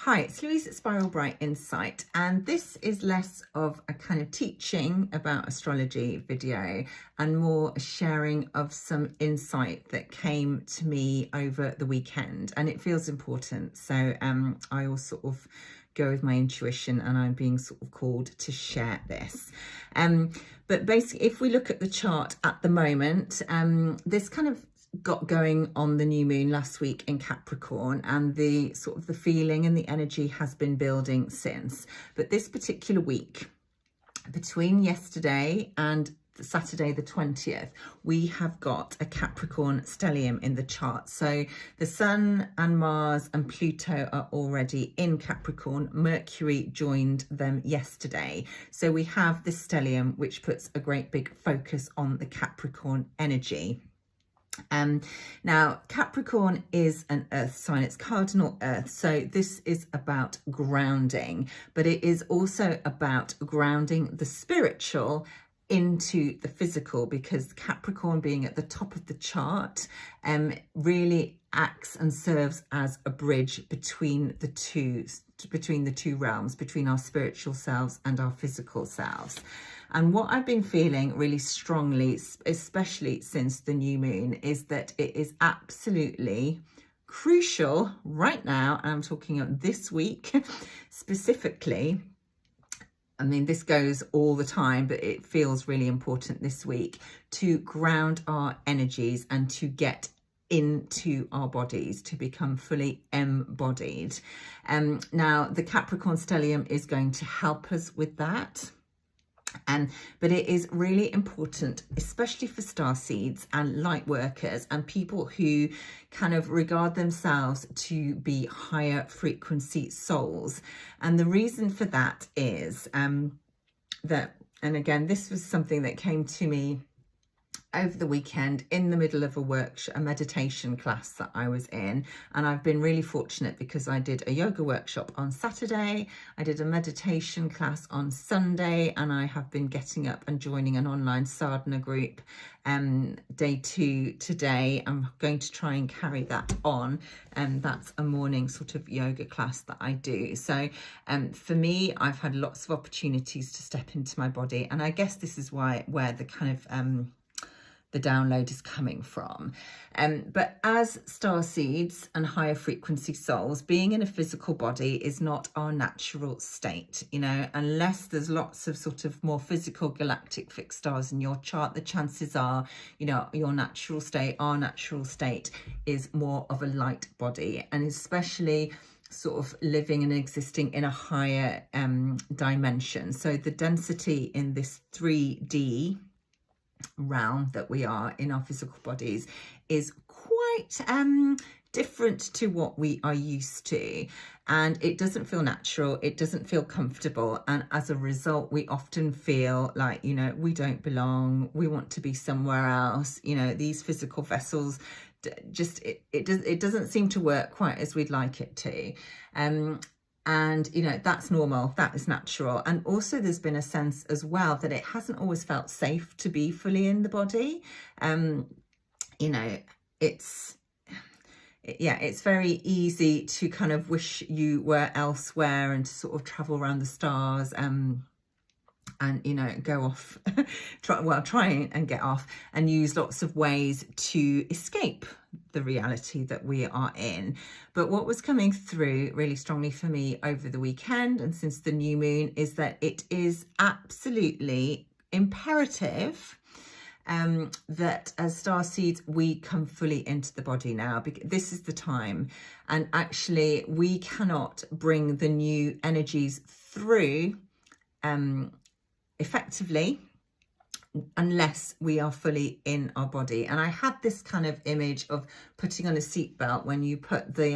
Hi, it's Louise at Spiral Bright Insight, and this is less of a kind of teaching about astrology video and more a sharing of some insight that came to me over the weekend, and it feels important. So I will sort of go with my intuition, and I'm being sort of called to share this. But basically, if we look at the chart at the moment, this kind of got going on the new moon last week in Capricorn, and the sort of the feeling and the energy has been building since. But this particular week, between yesterday and Saturday the 20th, we have got a Capricorn Stellium in the chart. So the Sun and Mars and Pluto are already in Capricorn. Mercury joined them yesterday. So we have this stellium, which puts a great big focus on the Capricorn energy. Now Capricorn is an earth sign, it's cardinal earth, so this is about grounding, but it is also about grounding the spiritual into the physical, because Capricorn, being at the top of the chart, really acts and serves as a bridge between the two realms, between our spiritual selves and our physical selves. And what I've been feeling really strongly, especially since the new moon, is that it is absolutely crucial right now, and I'm talking about this week specifically. I mean, this goes all the time, but it feels really important this week to ground our energies and to get into our bodies, to become fully embodied. Now, the Capricorn Stellium is going to help us with that. But it is really important, especially for starseeds and light workers and people who kind of regard themselves to be higher frequency souls. And the reason for that is that, and again, this was something that came to me over the weekend in the middle of a meditation class that I was in, and I've been really fortunate because I did a yoga workshop on Saturday, I did a meditation class on Sunday, and I have been getting up and joining an online sadhana group day 2 today. I'm going to try and carry that on, and that's a morning sort of yoga class that I do. So for me, I've had lots of opportunities to step into my body, and I guess this is where the kind of the download is coming from. But as starseeds and higher frequency souls, being in a physical body is not our natural state, you know, unless there's lots of sort of more physical galactic fixed stars in your chart. The chances are, you know, your natural state, our natural state, is more of a light body, and especially sort of living and existing in a higher dimension. So the density in this 3D realm that we are in our physical bodies is quite different to what we are used to, and it doesn't feel natural, it doesn't feel comfortable, and as a result we often feel like, you know, we don't belong, we want to be somewhere else. You know, these physical vessels just it doesn't seem to work quite as we'd like it to. And, you know, that's normal, that is natural. And also there's been a sense as well that it hasn't always felt safe to be fully in the body. You know, it's very easy to kind of wish you were elsewhere and to sort of travel around the stars, and, you know, go off, try and get off and use lots of ways to escape the reality that we are in. But what was coming through really strongly for me over the weekend and since the new moon is that it is absolutely imperative that as starseeds we come fully into the body now, because this is the time, and actually we cannot bring the new energies through effectively unless we are fully in our body. And I had this kind of image of putting on a seatbelt, when you put the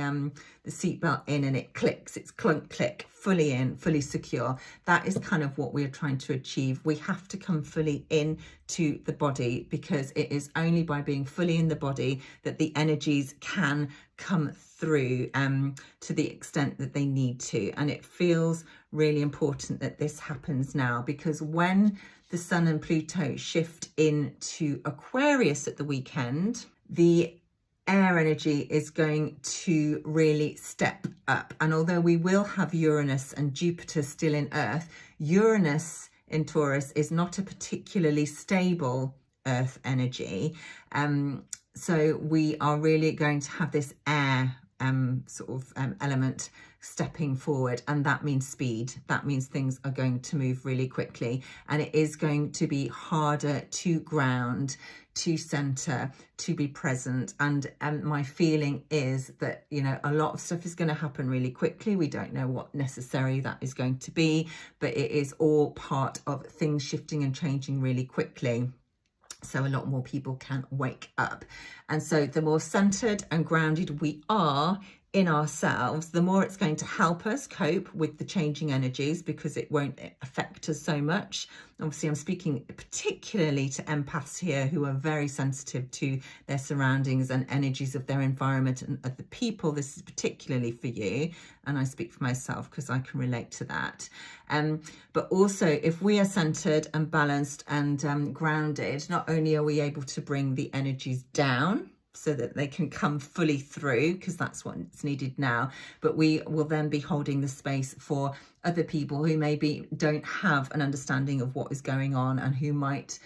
seatbelt in and it clicks, it's clunk click, fully in, fully secure. That is kind of what we're trying to achieve. We have to come fully in to the body, because it is only by being fully in the body that the energies can come through to the extent that they need to. And it feels really important that this happens now, because when the Sun and Pluto shift into Aquarius at the weekend, the air energy is going to really step up. And although we will have Uranus and Jupiter still in Earth, Uranus in Taurus is not a particularly stable Earth energy. So we are really going to have this air element stepping forward, and that means speed. That means things are going to move really quickly, and it is going to be harder to ground, to center, to be present. And my feeling is that, you know, a lot of stuff is going to happen really quickly. We don't know what necessarily that is going to be, but it is all part of things shifting and changing really quickly. So a lot more people can wake up. And so the more centered and grounded we are in ourselves, the more it's going to help us cope with the changing energies, because it won't affect us so much. Obviously, I'm speaking particularly to empaths here who are very sensitive to their surroundings and energies of their environment and other people. This is particularly for you, and I speak for myself because I can relate to that. But also, if we are centered and balanced and grounded, not only are we able to bring the energies down so that they can come fully through, because that's what's needed now, but we will then be holding the space for other people who maybe don't have an understanding of what is going on, and who might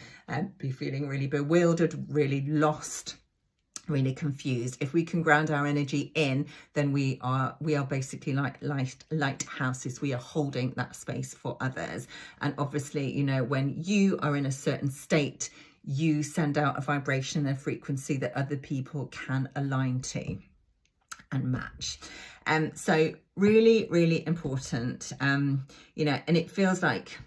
be feeling really bewildered, really lost, really confused. If we can ground our energy in, then we are basically like lighthouses. We are holding that space for others. And obviously, you know, when you are in a certain state, you send out a vibration and frequency that other people can align to and match. So really, really important, you know, and it feels like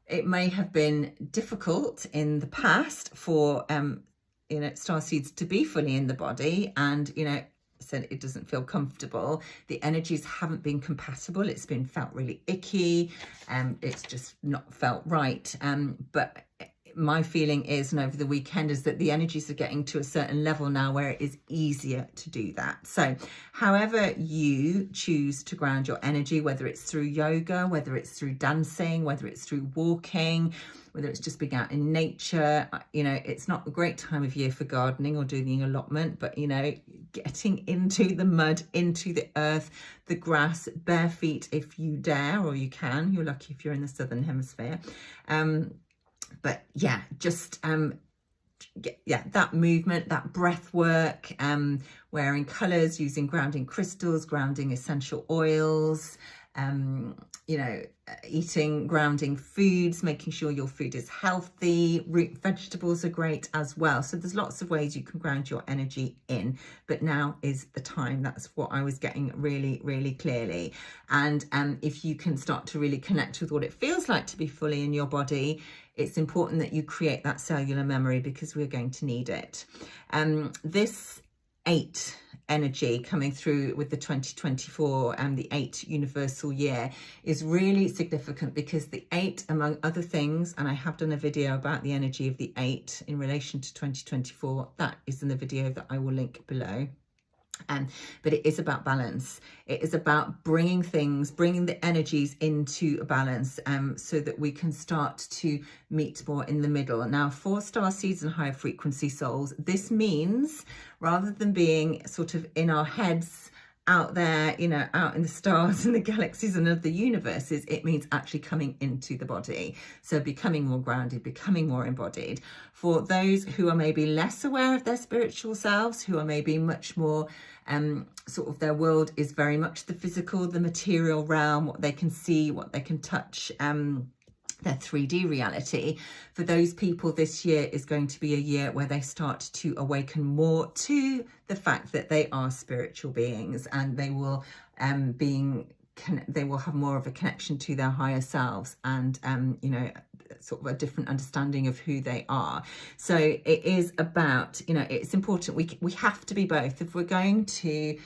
it may have been difficult in the past for, you know, starseeds to be fully in the body, and, you know, said it doesn't feel comfortable. The energies haven't been compatible. It's been felt really icky, it's just not felt right. But my feeling is, and over the weekend, is that the energies are getting to a certain level now where it is easier to do that. So however you choose to ground your energy, whether it's through yoga, whether it's through dancing, whether it's through walking, whether it's just being out in nature, you know, it's not a great time of year for gardening or doing the allotment, but, you know, getting into the mud, into the earth, the grass, bare feet if you dare, or you can. You're lucky if you're in the southern hemisphere. But yeah, just that movement, that breath work, wearing colours, using grounding crystals, grounding essential oils, you know, eating grounding foods, making sure your food is healthy. Root vegetables are great as well. So there's lots of ways you can ground your energy in, but now is the time. That's what I was getting really, really clearly. And if you can start to really connect with what it feels like to be fully in your body, it's important that you create that cellular memory, because we're going to need it. This 8 energy coming through with the 2024 and the 8 universal year is really significant, because the 8, among other things, and I have done a video about the energy of the 8 in relation to 2024, that is in the video that I will link below. But it is about balance. It is about bringing the energies into a balance, so that we can start to meet more in the middle. Now, for starseeds and higher frequency souls, this means, rather than being sort of in our heads out there, you know, out in the stars and the galaxies and other universes, it means actually coming into the body. So becoming more grounded, becoming more embodied. For those who are maybe less aware of their spiritual selves, who are maybe much more sort of, their world is very much the physical, the material realm, what they can see, what they can touch, their 3D reality. For those people, this year is going to be a year where they start to awaken more to the fact that they are spiritual beings, and they will have more of a connection to their higher selves, and you know, sort of a different understanding of who they are. So it is about, you know, it's important. We have to be both. If we're going to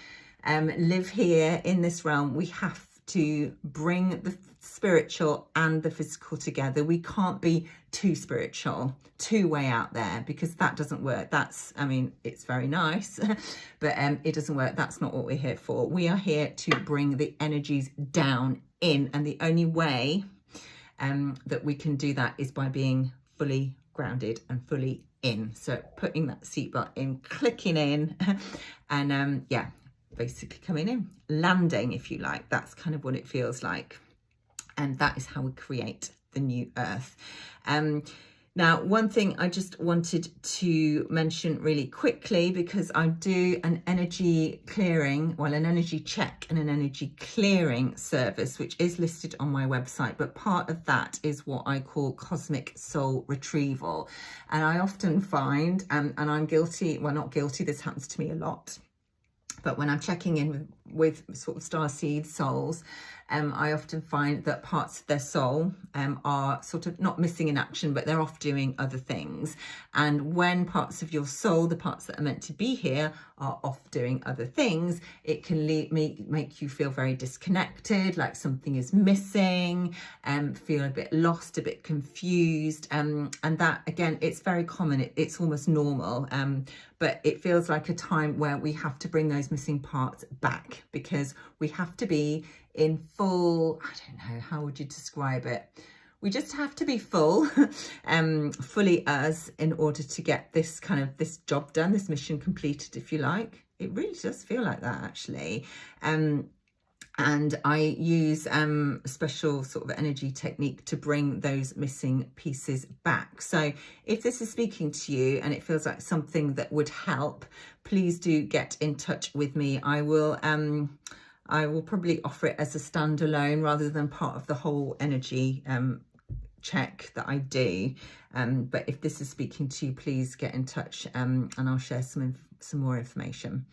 live here in this realm, we have to bring the spiritual and the physical together. We can't be too spiritual, too way out there, because that doesn't work. That's, I mean, it's very nice, but it doesn't work. That's not what we're here for. We are here to bring the energies down in, and the only way that we can do that is by being fully grounded and fully in. So putting that seatbelt in, clicking in, and yeah, basically coming in, landing, if you like. That's kind of what it feels like. And that is how we create the new earth. Now, one thing I just wanted to mention really quickly, because I do an energy clearing, well, an energy check and an energy clearing service, which is listed on my website. But part of that is what I call cosmic soul retrieval. And I often find, and I'm guilty, well, not guilty, this happens to me a lot, but when I'm checking in with sort of starseed souls, I often find that parts of their soul are sort of not missing in action, but they're off doing other things. And when parts of your soul, the parts that are meant to be here, are off doing other things, it can make you feel very disconnected, like something is missing, feel a bit lost, a bit confused. And that, again, it's very common. It's almost normal. But it feels like a time where we have to bring those missing parts back, because we have to be in full, I don't know, how would you describe it? We just have to be full, fully us, in order to get this job done, this mission completed, if you like. It really does feel like that, actually. And I use a special sort of energy technique to bring those missing pieces back. So if this is speaking to you and it feels like something that would help, please do get in touch with me. I will probably offer it as a standalone rather than part of the whole energy check that I do. But if this is speaking to you, please get in touch, and I'll share some more information.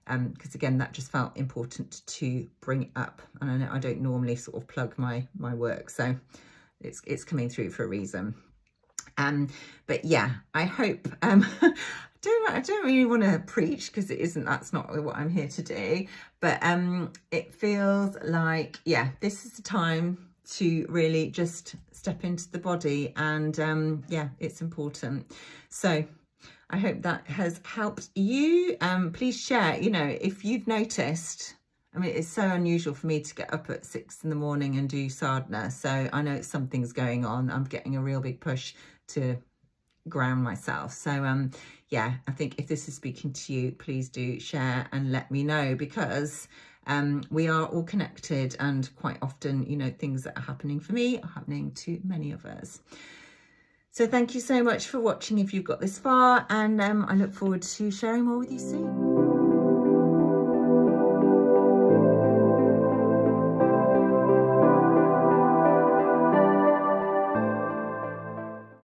Because again, that just felt important to bring up, and I know I don't normally sort of plug my work, so it's coming through for a reason. But yeah, I hope I don't really want to preach, because that's not what I'm here to do, but it feels like, yeah, this is the time to really just step into the body, and yeah, it's important. So I hope that has helped you. Please share, if you've noticed. I mean, it's so unusual for me to get up at 6 in the morning and do sadhana. So I know something's going on. I'm getting a real big push to ground myself. So yeah, I think if this is speaking to you, please do share and let me know, because we are all connected, and quite often, things that are happening for me are happening to many of us. So thank you so much for watching if you've got this far, and I look forward to sharing more with you soon.